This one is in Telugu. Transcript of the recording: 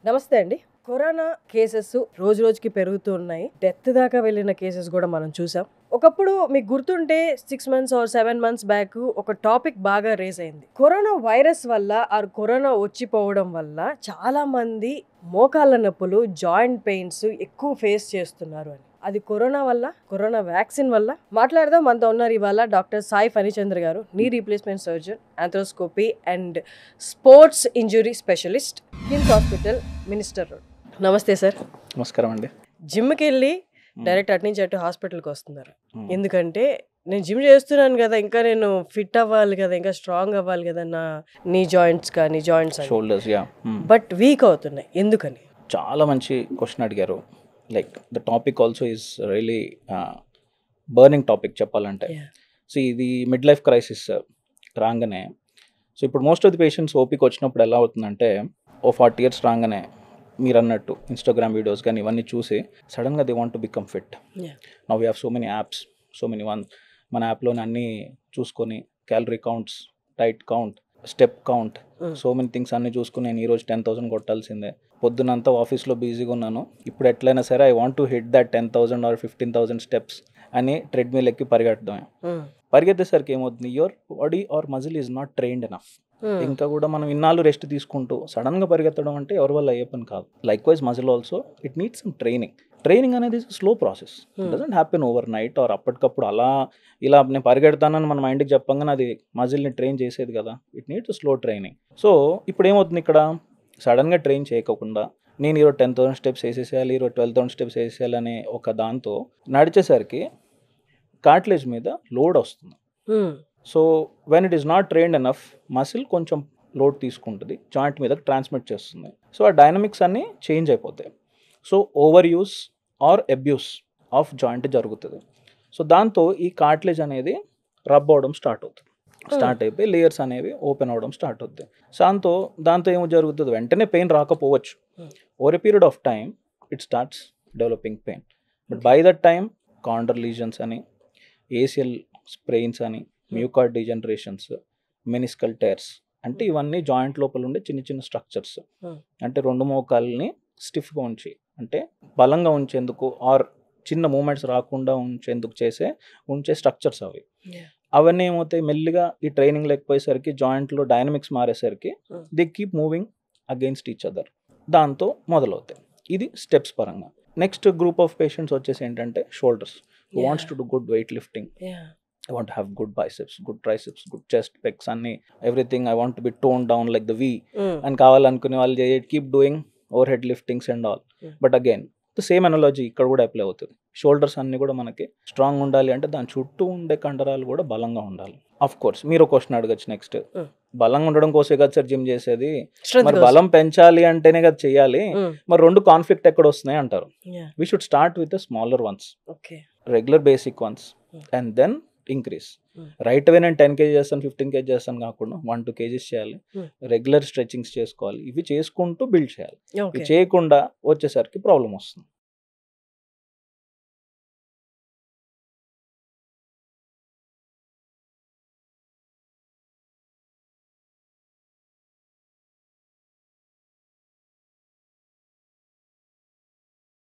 నమస్తే అండి. కరోనా కేసెస్ రోజు రోజుకి పెరుగుతూ ఉన్నాయి. డెత్ దాకా వెళ్ళిన కేసెస్ కూడా మనం చూసాం. ఒకప్పుడు మీకు గుర్తుంటే 6 మంత్స్ ఆర్ 7 మంత్స్ బ్యాక్ ఒక టాపిక్ బాగా రేస్ అయింది. కరోనా వైరస్ వల్ల ఆర్ కరోనా వచ్చిపోవడం వల్ల చాలా మంది మోకాళ్ళ నొప్పులు, జాయింట్ పెయిన్స్ ఎక్కువ ఫేస్ చేస్తున్నారు అని. అది కరోనా వల్ల, కరోనా వ్యాక్సిన్ వల్ల. మాట్లాడదాం. మనతో ఉన్నారు ఇవాళ డాక్టర్ సాయి ఫణిచంద్ర గారు, knee replacement surgeon, arthroscopy and sports injury specialist, KIMS hospital, minister road. నమస్తే సార్. నమస్కారం అండి. జిమ్కి వెళ్ళి డైరెక్ట్ అటు నుంచి అటు హాస్పిటల్కి వస్తున్నారు. ఎందుకంటే నేను జిమ్ చేస్తున్నాను కదా, ఇంకా నేను ఫిట్ అవ్వాలి కదా, ఇంకా స్ట్రాంగ్ అవ్వాలి కదా, నా నీ జాయింట్స్ కానీ జాయింట్స్ షోల్డర్స్ బట్ వీక్ అవుతున్నాయి. ఎందుకని? చాలా మంచి క్వశ్చన్ అడిగారు. Like the topic also is really burning topic చెప్పాలంటే. సో ఇది మిడ్ లైఫ్ క్రైసిస్ రాగానే, సో ఇప్పుడు మోస్ట్ ఆఫ్ ది పేషెంట్స్ ఓపిక వచ్చినప్పుడు ఎలా అవుతుందంటే, ఓ 40 years రాగానే మీరు అన్నట్టు ఇన్స్టాగ్రామ్ వీడియోస్ కానీ ఇవన్నీ చూసి సడన్గా they want to become fit. Now we have so many apps, so many మన యాప్లోనే అన్నీ చూసుకొని calorie counts, diet count, step count, so many things అన్నీ చూసుకుని నేను ఈరోజు 10,000 కొట్టాల్సిందే, పొద్దునంతా ఆఫీస్లో బిజీగా ఉన్నాను, ఇప్పుడు ఎట్లయినా సరే I want to hit that 10,000 or 15,000 steps అని ట్రెడ్మిల్ ఎక్కి పరిగెట్టడమే. పరిగెత్తేసరికి ఏమవుతుంది, your body or muscle is not trained enough. ఇంకా కూడా మనం ఇన్నాళ్ళు రెస్ట్ తీసుకుంటూ సడన్గా పరిగెత్తడం అంటే ఎవరి వల్ల అయ్యే పని కాదు. Likewise muscle also it needs some training అనేది slow process. It doesn't happen overnight or అప్పటికప్పుడు అలా ఇలా నేను పరిగెడతానని మన మైండ్కి చెప్పంగానే అది మజిల్ని ట్రైన్ చేసేది కదా. It needs slow training. So ఇప్పుడు ఏమవుతుంది, ఇక్కడ సడన్గా ట్రైన్ చేయకుండా నేను ఈరోజు 10,000 స్టెప్స్ వేసేసేయాలి, ఈరోజు 12,000 స్టెప్స్ వేసేయాలి అనే ఒక దాంతో నడిచేసరికి కార్టిలేజ్ మీద లోడ్ వస్తుంది. So when it is not trained enough, muscle కొంచెం లోడ్ తీసుకుంటుంది, జాయింట్ మీద ట్రాన్స్మిట్ చేస్తుంది. సో ఆ డైనమిక్స్ అన్నీ చేంజ్ అయిపోతాయి. So overuse or abuse of joint జరుగుతుంది. సో దాంతో ఈ కార్టిలేజ్ అనేది రబ్ అవడం స్టార్ట్ అయిపోయి లేయర్స్ అనేవి ఓపెన్ అవ్వడం స్టార్ట్ అవుతాయి. సో దాంతో ఏమో జరుగుతుంది, వెంటనే పెయిన్ రాకపోవచ్చు. Over a period of time it starts developing pain. But by that time condor lesions అని, ఏసియల్ స్ప్రెయిన్స్ అని, మ్యూకార్డ్ డిజనరేషన్స్, మెనిస్కల్ టైర్స్, అంటే ఇవన్నీ జాయింట్ లోపల ఉండే చిన్న చిన్న స్ట్రక్చర్స్. అంటే రెండు మోకాల్ని స్టిఫ్గా ఉంచి, అంటే బలంగా ఉంచేందుకు ఆర్ చిన్న మూమెంట్స్ రాకుండా ఉంచేందుకు ఉంచే స్ట్రక్చర్స్ అవి. అవన్నీ ఏమవుతాయి, మెల్లిగా ఈ ట్రైనింగ్ లేకపోయేసరికి జాయింట్లో డైనమిక్స్ మారేసరికి they keep moving against each other. దాంతో మొదలవుతాయి. ఇది స్టెప్స్ పరంగా. నెక్స్ట్ గ్రూప్ ఆఫ్ పేషెంట్స్ వచ్చేసి ఏంటంటే shoulders. Who wants to do good weight lifting, I want to have good biceps, good triceps, good chest, pecs, అన్ని everything I want to be toned down like the V అని కావాలనుకునే వాళ్ళు keep doing over head liftings and all. But again the same analogy ఇక్కడ కూడా అప్లై అవుతుంది. షోల్డర్స్ అన్ని కూడా మనకి స్ట్రాంగ్ ఉండాలి అంటే దాని చుట్టూ ఉండే కండరాలు కూడా బలంగా ఉండాలి. అఫ్ కోర్స్ మీరు ఒక క్వశ్చన్ అడగచ్చు, నెక్స్ట్ బలంగా ఉండడం కోసమే కదా సార్ జిమ్ చేసేది, మరి బలం పెంచాలి అంటేనే కదా చెయ్యాలి, మరి రెండు కాన్ఫ్లిక్ట్ ఎక్కడ వస్తున్నాయి అంటారు. We should start with the smaller ones, regular basic ones, and then increase. Right away నేను 10 kg చేస్తాను, 15 kg చేస్తాను కాకుండా 1-2 kgs చేయాలి. రెగ్యులర్ స్ట్రెచింగ్స్ చేసుకోవాలి. ఇవి చేసుకుంటూ బిల్డ్ చేయాలి. ఇవి చేయకుండా వచ్చేసరికి ప్రాబ్లం వస్తుంది.